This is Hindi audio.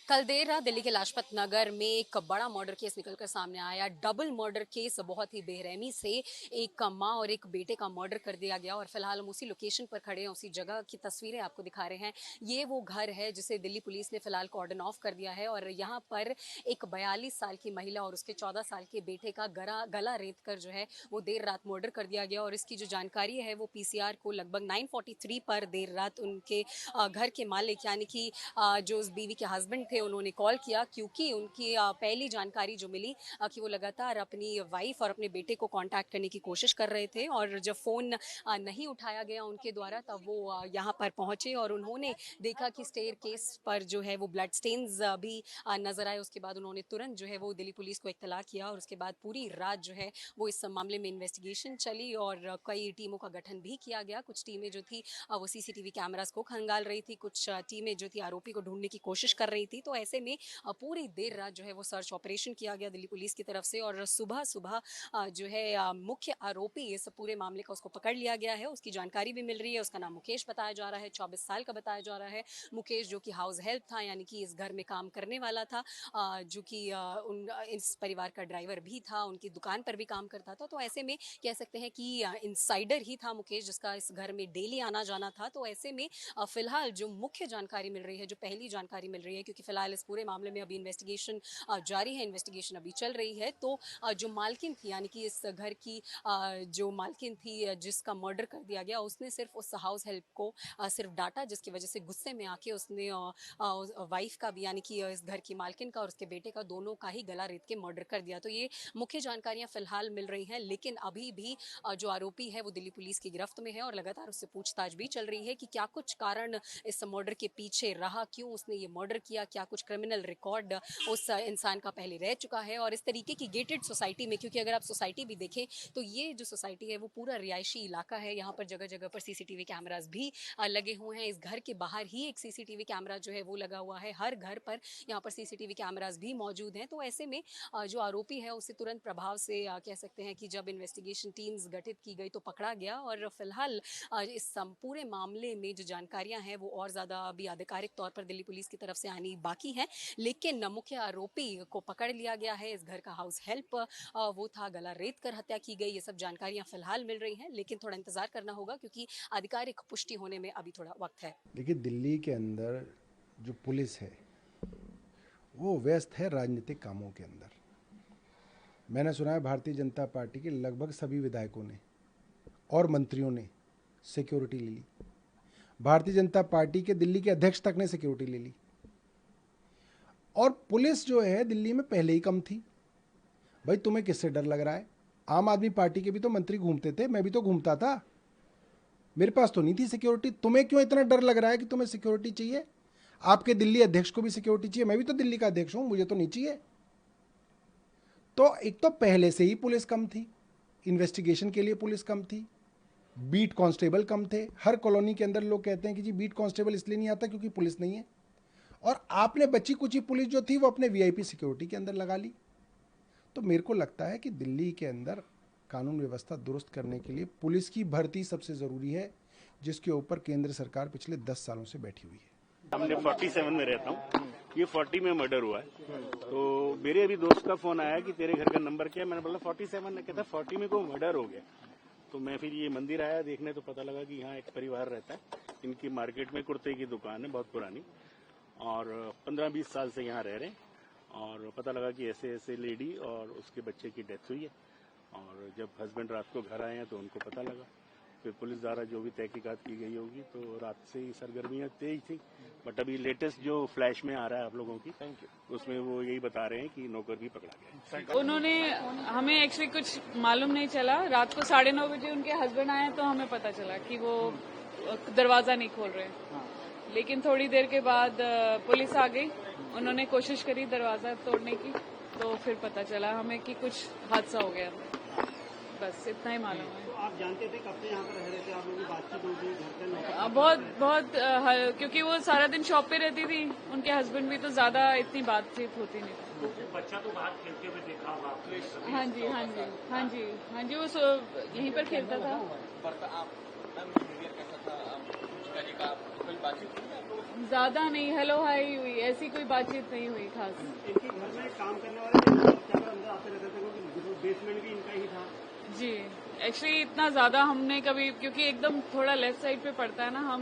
कल देर रात दिल्ली के लाजपत नगर में एक बड़ा मर्डर केस निकलकर सामने आया। डबल मर्डर केस, बहुत ही बेरहमी से एक मां और एक बेटे का मर्डर कर दिया गया। और फिलहाल हम उसी लोकेशन पर खड़े हैं, उसी जगह की तस्वीरें आपको दिखा रहे हैं। ये वो घर है जिसे दिल्ली पुलिस ने फिलहाल कॉर्डन ऑफ कर दिया है और यहाँ पर एक 42 साल की महिला और उसके 14 साल के बेटे का गला रेत कर जो है वो देर रात मर्डर कर दिया गया। और इसकी जो जानकारी है वो पीसीआर को लगभग 9:43 पर देर रात उनके घर के मालिक यानी कि जो उस बीवी के हस्बैंड थे उन्होंने कॉल किया, क्योंकि उनकी पहली जानकारी जो मिली कि वो लगातार अपनी वाइफ और अपने बेटे को कांटेक्ट करने की कोशिश कर रहे थे। और जब फ़ोन नहीं उठाया गया उनके द्वारा तब वो यहाँ पर पहुँचे और उन्होंने देखा कि स्टेयर केस पर जो है वो ब्लड स्टेन्स भी नज़र आए। उसके बाद उन्होंने तुरंत जो है वो दिल्ली पुलिस को इत्तला किया और उसके बाद पूरी रात जो है वो इस मामले में इन्वेस्टिगेशन चली और कई टीमों का गठन भी किया गया। कुछ टीमें जो थी वो सीसीटीवी कैमरास को खंगाल रही थी, कुछ टीमें जो थी आरोपी को ढूंढने की कोशिश कर रही थी। तो ऐसे में पूरी देर रात जो है वो सर्च ऑपरेशन किया गया दिल्ली पुलिस की तरफ से और सुबह सुबह जो है मुख्य आरोपी इस पूरे मामले का उसको पकड़ लिया गया है। उसकी जानकारी भी मिल रही है। उसका नाम मुकेश बताया जा रहा है, 24 साल का बताया जा रहा है। मुकेश जो कि हाउस हेल्प था, यानी कि इस घर में काम करने वाला था, जो कि इस परिवार का ड्राइवर भी था, उनकी दुकान पर भी काम करता था। तो ऐसे में कह सकते हैं कि इनसाइडर ही था मुकेश, जिसका इस घर में डेली आना जाना था। तो ऐसे में फिलहाल जो मुख्य जानकारी मिल रही है, जो पहली जानकारी मिल रही है, क्योंकि फिलहाल इस पूरे मामले में अभी इन्वेस्टिगेशन जारी है, इन्वेस्टिगेशन अभी चल रही है। तो जो मालकिन थी, यानी कि इस घर की जो मालकिन थी जिसका मर्डर कर दिया गया, उसने सिर्फ उस हाउस हेल्प को सिर्फ डांटा, जिसकी वजह से गुस्से में आके उसने वाइफ का भी, यानी कि इस घर की मालकिन का और उसके बेटे का, दोनों का ही गला रेत के मर्डर कर दिया। तो ये मुख्य जानकारियां फिलहाल मिल रही हैं, लेकिन अभी भी जो आरोपी है वो दिल्ली पुलिस की गिरफ्त में है और लगातार उससे पूछताछ भी चल रही है कि क्या कुछ कारण इस मर्डर के पीछे रहा, क्यों उसने ये मर्डर किया, क्या कुछ क्रिमिनल रिकॉर्ड उस इंसान का पहले रह चुका है। और इस तरीके की गेटेड सोसाइटी में, क्योंकि अगर आप सोसाइटी भी देखें तो ये जो सोसाइटी है वो पूरा रिहायशी इलाका है, यहाँ पर जगह जगह पर सीसीटीवी कैमरास भी लगे हुए हैं। इस घर के बाहर ही एक सीसीटीवी कैमरा जो है वो लगा हुआ है, हर घर पर यहाँ पर सीसीटीवी कैमरास भी मौजूद हैं। तो ऐसे में जो आरोपी है उसे तुरंत प्रभाव से कह सकते हैं कि जब इन्वेस्टिगेशन टीम्स गठित की गई तो पकड़ा गया। और फिलहाल इस पूरे मामले में जो जानकारियां हैं वो और ज़्यादा अभी आधिकारिक तौर पर दिल्ली पुलिस की तरफ से आनी बाकी है, लेकिन मुख्य आरोपी को पकड़ लिया गया है। इस घर का हाउस हेल्प वो था, गला रेत कर हत्या की गई। ये सब जानकारियां फिलहाल मिल रही हैं, लेकिन थोड़ा इंतजार करना होगा क्योंकि आधिकारिक पुष्टि होने में अभी थोड़ा वक्त है। देखिए, दिल्ली के अंदर जो पुलिस है वो व्यस्त है राजनीतिक कामों के अंदर। मैंने सुना है भारतीय जनता पार्टी के लगभग सभी विधायकों ने और मंत्रियों ने सिक्योरिटी ले ली। भारतीय जनता पार्टी के दिल्ली के अध्यक्ष तक ने सिक्योरिटी ले ली। और पुलिस जो है दिल्ली में पहले ही कम थी। भाई, तुम्हें किससे डर लग रहा है? आम आदमी पार्टी के भी तो मंत्री घूमते थे, मैं भी तो घूमता था, मेरे पास तो नहीं थी सिक्योरिटी। तुम्हें क्यों इतना डर लग रहा है कि तुम्हें सिक्योरिटी चाहिए? आपके दिल्ली अध्यक्ष को भी सिक्योरिटी चाहिए, मैं भी तो दिल्ली का अध्यक्ष हूं, मुझे तो नहीं चाहिए। तो एक तो पहले से ही पुलिस कम थी, इन्वेस्टिगेशन के लिए पुलिस कम थी, बीट कांस्टेबल कम थे। हर कॉलोनी के अंदर लोग कहते हैं कि जी बीट कांस्टेबल इसलिए नहीं आता क्योंकि पुलिस नहीं है। और आपने बची कुची पुलिस जो थी वो अपने वीआईपी सिक्योरिटी के अंदर लगा ली। तो मेरे को लगता है कि दिल्ली के अंदर कानून व्यवस्था दुरुस्त करने के लिए पुलिस की भर्ती सबसे ज़रूरी है, जिसके ऊपर केंद्र सरकार पिछले 10 सालों से बैठी हुई है। हमने 47 में रहता हूँ, ये 40 में मर्डर हुआ है। तो मेरे अभी दोस्त का फोन आया कि तेरे घर का नंबर क्या है, मैंने बोला 47, ने कहता 40 में को मर्डर हो गया। तो मैं फिर ये मंदिर आया देखने, तो पता लगा कि यहाँ एक परिवार रहता है। इनकी मार्केट में कुर्ते की दुकान है बहुत पुरानी, और 15-20 साल से यहाँ रह रहे हैं। और पता लगा कि ऐसे ऐसे लेडी और उसके बच्चे की डेथ हुई है। और जब हस्बैंड रात को घर आए हैं तो उनको पता लगा। फिर पुलिस द्वारा जो भी तहकीकात की गई होगी, तो रात से ही सरगर्मियां तेज थी। बट अभी लेटेस्ट जो फ्लैश में आ रहा है आप लोगों की, उसमें वो यही बता रहे हैं कि नौकर भी पकड़ा गया। उन्होंने, हमें एक्चुअली कुछ मालूम नहीं चला। रात को 9:30 बजे उनके हस्बैंड आए तो हमें पता चला कि वो दरवाजा नहीं खोल रहे। लेकिन थोड़ी देर के बाद पुलिस आ गई, उन्होंने कोशिश करी दरवाजा तोड़ने की, तो फिर पता चला हमें कि कुछ हादसा हो गया। बस इतना ही मालूम है। तो आप जानते थे कब से यहाँ पर रह रहे थे? आप लोगों की बातचीत होगी घर के नौकर? बहुत क्योंकि वो सारा दिन शॉप पे रहती थी, उनके हस्बैंड भी, तो ज्यादा इतनी बातचीत होती नहीं थी। तो बच्चा तो बाहर खेलते हुए देखा होगा आपने? हाँ जी, हाँ जी, हाँ जी, हाँ जी, वो यहीं पर खेलता था। पिताजी का कोई बातचीत हुई आप लोगों ज्यादा नहीं, हेलो हाई हुई, ऐसी कोई बातचीत नहीं हुई खास। इनके घर में काम करने वाले क्या अंदर आते रहते थे क्योंकि बेसमेंट भी इनका ही था। जी, एक्चुअली इतना ज्यादा हमने कभी, क्योंकि एकदम थोड़ा लेफ्ट साइड पे पड़ता है ना, हम